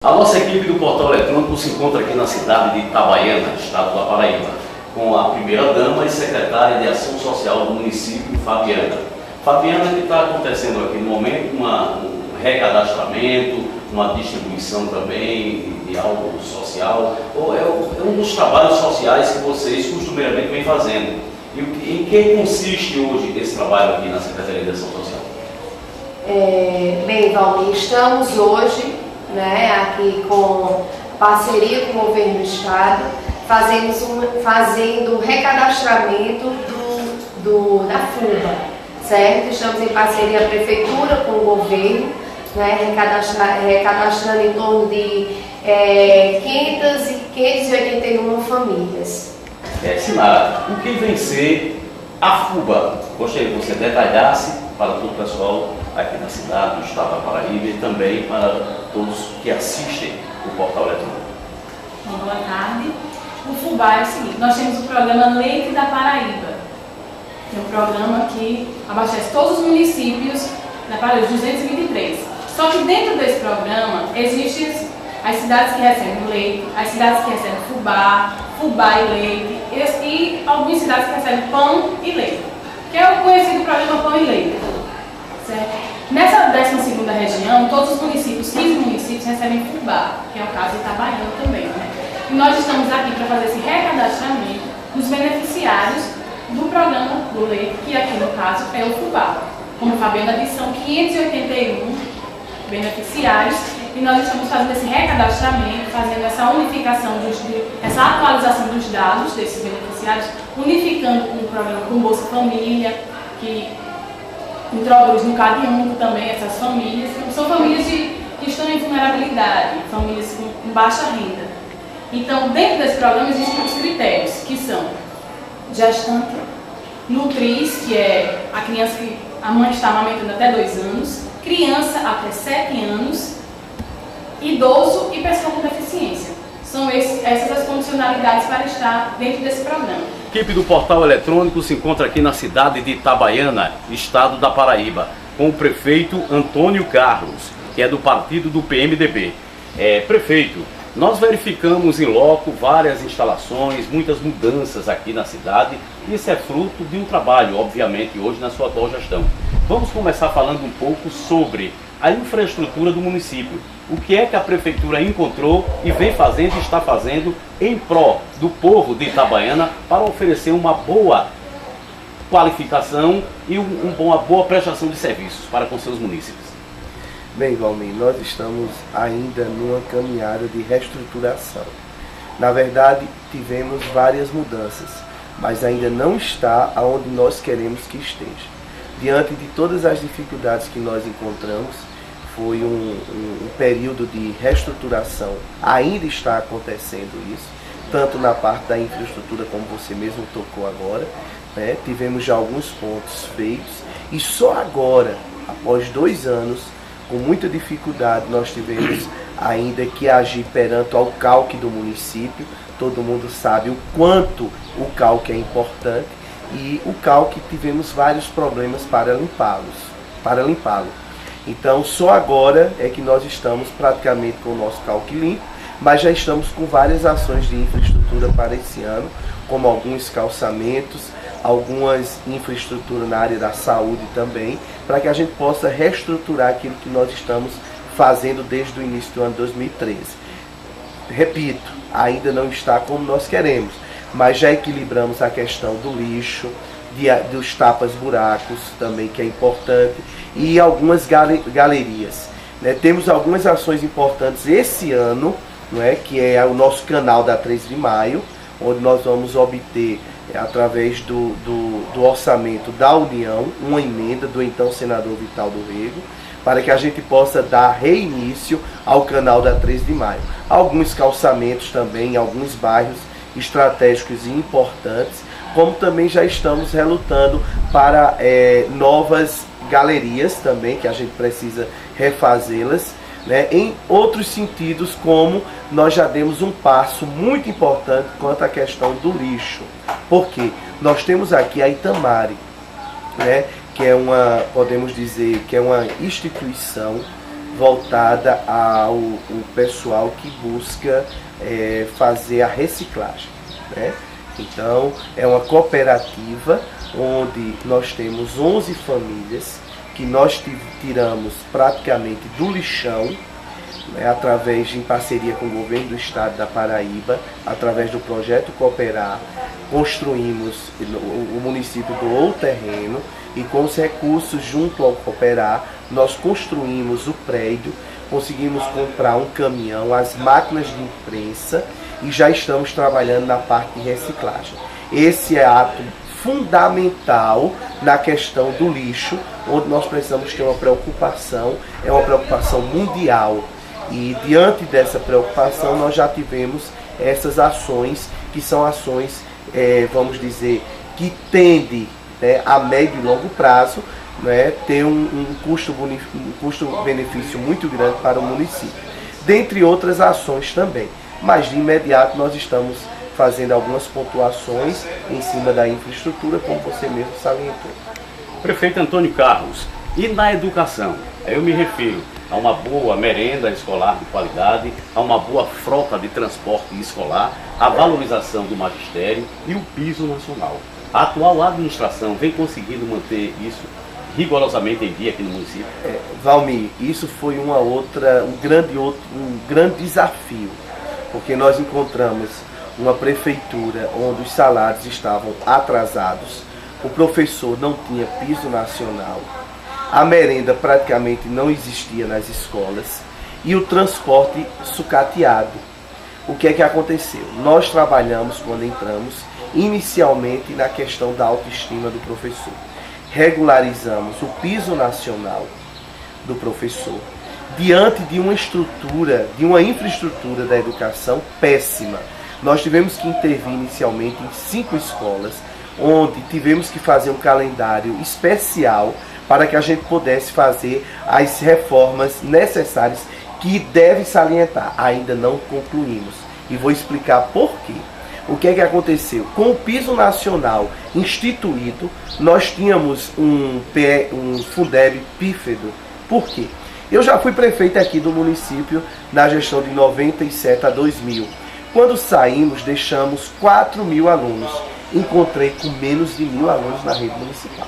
A nossa equipe do Portal Eletrônico se encontra aqui na cidade de Itabaiana, estado da Paraíba, com a primeira-dama e secretária de Ação Social do município, Fabiana. Fabiana, que está acontecendo aqui no momento um recadastramento, uma distribuição também de algo social, é um dos trabalhos sociais que vocês costumeiramente vêm fazendo. E em que consiste hoje esse trabalho aqui na Secretaria de Ação Social? Bem, Valmir, estamos hoje aqui com parceria com o governo do estado, fazendo o recadastramento da FUBA, certo? Estamos em parceria a prefeitura com o governo, recadastrando em torno de 581 famílias. Sinara, o que vem ser a FUBA? Gostaria que você detalhasse para todo o pessoal aqui na cidade, do estado da Paraíba e também para todos que assistem o Portal Eletrônico. Boa tarde. O FUBA é o seguinte: nós temos o programa Leite da Paraíba, que é um programa que abastece todos os municípios da Paraíba, os 223. Só que dentro desse programa existem as cidades que recebem leite, as cidades que recebem fubá e leite, e algumas cidades que recebem pão e leite, que é o conhecido programa Pão e Leite. Certo? Nessa 12ª região, todos os municípios, 15 municípios, recebem fubá, que é o caso de Itabaiana também. E nós estamos aqui para fazer esse recadastramento dos beneficiários do programa do leite, que aqui no caso é o fubá. Como a Fabiana disse, são 581 beneficiários, e nós estamos fazendo esse recadastramento, fazendo essa unificação, essa atualização dos dados desses beneficiários, unificando com o programa com Bolsa Família, que introduz no CAD único também essas famílias. São famílias que estão em vulnerabilidade, famílias com baixa renda. Então, dentro desse programa existem os critérios, que são gestante, nutriz, que é a criança que a mãe está amamentando até 2 anos, criança até 7 anos, idoso e pessoa com deficiência. São essas as condicionalidades para estar dentro desse programa. A equipe do Portal Eletrônico se encontra aqui na cidade de Itabaiana, estado da Paraíba, com o prefeito Antônio Carlos, que é do partido do PMDB. Prefeito, nós verificamos em loco várias instalações, muitas mudanças aqui na cidade, e isso é fruto de um trabalho, obviamente, hoje na sua atual gestão. Vamos começar falando um pouco sobre a infraestrutura do município. O que é que a prefeitura encontrou e vem fazendo e está fazendo em pró do povo de Itabaiana para oferecer uma boa qualificação e uma boa prestação de serviços para com seus munícipes? Bem, Valmir, nós estamos ainda numa caminhada de reestruturação. Na verdade, tivemos várias mudanças, mas ainda não está aonde nós queremos que esteja. Diante de todas as dificuldades que nós encontramos, foi um período de reestruturação. Ainda está acontecendo isso, tanto na parte da infraestrutura, como você mesmo tocou agora, tivemos já alguns pontos feitos, e só agora, após 2 anos, com muita dificuldade, nós tivemos ainda que agir perante ao CALC do município. Todo mundo sabe o quanto o CALC é importante, e o CALC tivemos vários problemas para limpá-lo. Então, só agora é que nós estamos praticamente com o nosso CALC limpo, mas já estamos com várias ações de infraestrutura para esse ano, como alguns calçamentos, algumas infraestruturas na área da saúde também, para que a gente possa reestruturar aquilo que nós estamos fazendo desde o início do ano 2013. Repito, ainda não está como nós queremos, mas já equilibramos a questão do lixo, dos tapas-buracos também, que é importante, e algumas galerias. Temos algumas ações importantes esse ano, que é o nosso canal da 3 de maio, onde nós vamos obter, através do orçamento da União, uma emenda do então senador Vital do Rego, para que a gente possa dar reinício ao canal da 3 de maio. Alguns calçamentos também em alguns bairros estratégicos e importantes, como também já estamos relutando para novas galerias também, que a gente precisa refazê-las, em outros sentidos, como nós já demos um passo muito importante quanto à questão do lixo. Porque nós temos aqui a Itamari, que é podemos dizer que é uma instituição voltada ao pessoal que busca fazer a reciclagem, né? Então, é uma cooperativa onde nós temos 11 famílias que nós tiramos praticamente do lixão, né, através em parceria com o governo do estado da Paraíba, através do projeto Cooperar, construímos, o município doou o terreno e com os recursos junto ao Cooperar, nós construímos o prédio, conseguimos comprar um caminhão, as máquinas de imprensa e já estamos trabalhando na parte de reciclagem. Esse é ato fundamental na questão do lixo, onde nós precisamos ter uma preocupação, é uma preocupação mundial. E diante dessa preocupação nós já tivemos essas ações, que são ações, vamos dizer, que tendem, né, a médio e longo prazo, né, ter um custo-benefício muito grande para o município. Dentre outras ações também. Mas de imediato nós estamos fazendo algumas pontuações em cima da infraestrutura, como você mesmo salientou. Prefeito Antônio Carlos, e na educação? Eu me refiro a uma boa merenda escolar de qualidade, a uma boa frota de transporte escolar, a valorização do magistério e o piso nacional. A atual administração vem conseguindo manter isso rigorosamente em dia aqui no município? Valmir, isso foi um grande desafio, porque nós encontramos uma prefeitura onde os salários estavam atrasados, o professor não tinha piso nacional, a merenda praticamente não existia nas escolas e o transporte sucateado. O que é que aconteceu? Nós trabalhamos, quando entramos, inicialmente na questão da autoestima do professor. Regularizamos o piso nacional do professor diante de uma estrutura, de uma infraestrutura da educação péssima. Nós tivemos que intervir inicialmente em 5 escolas, onde tivemos que fazer um calendário especial para que a gente pudesse fazer as reformas necessárias, que deve salientar, ainda não concluímos. E vou explicar por quê. O que é que aconteceu? Com o piso nacional instituído, nós tínhamos um Fundeb pífido. Por quê? Eu já fui prefeito aqui do município na gestão de 97 a 2000. Quando saímos, deixamos 4.000 alunos. Encontrei com menos de 1.000 alunos na rede municipal.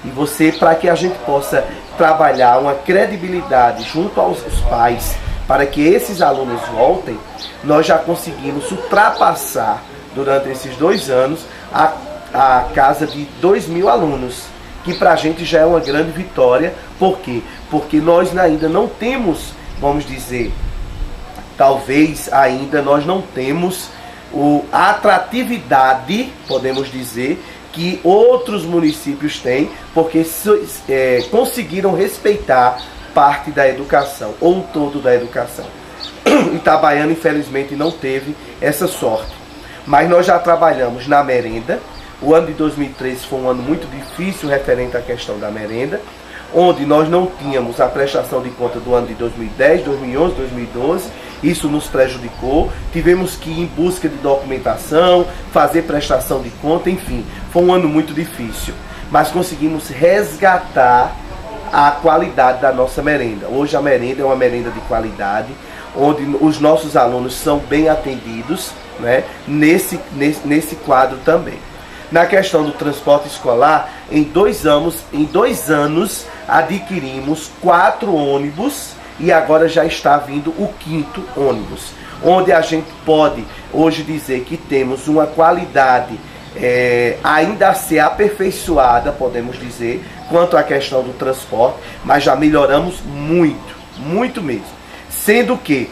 E você, para que a gente possa trabalhar uma credibilidade junto aos pais, para que esses alunos voltem, nós já conseguimos ultrapassar, durante esses 2 anos, a casa de 2.000 alunos, que para a gente já é uma grande vitória. Por quê? Porque nós ainda não temos, vamos dizer, talvez ainda nós não temos a atratividade, podemos dizer, que outros municípios têm, porque conseguiram respeitar parte da educação, ou um todo da educação. Itabaiana, infelizmente, não teve essa sorte. Mas nós já trabalhamos na merenda. O ano de 2013 foi um ano muito difícil referente à questão da merenda, onde nós não tínhamos a prestação de conta do ano de 2010, 2011, 2012, isso nos prejudicou, tivemos que ir em busca de documentação, fazer prestação de conta, enfim, foi um ano muito difícil, mas conseguimos resgatar a qualidade da nossa merenda. Hoje a merenda é uma merenda de qualidade, onde os nossos alunos são bem atendidos, né, nesse quadro também. Na questão do transporte escolar, em 2 anos adquirimos 4 ônibus e agora já está vindo o 5º ônibus, onde a gente pode hoje dizer que temos uma qualidade ainda a ser aperfeiçoada, podemos dizer, quanto à questão do transporte, mas já melhoramos muito, muito mesmo. Sendo que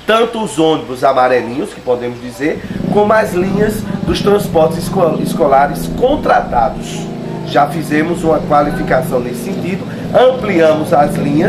tanto os ônibus amarelinhos, que podemos dizer, como as linhas dos transportes escolares contratados. Já fizemos uma qualificação nesse sentido, ampliamos as linhas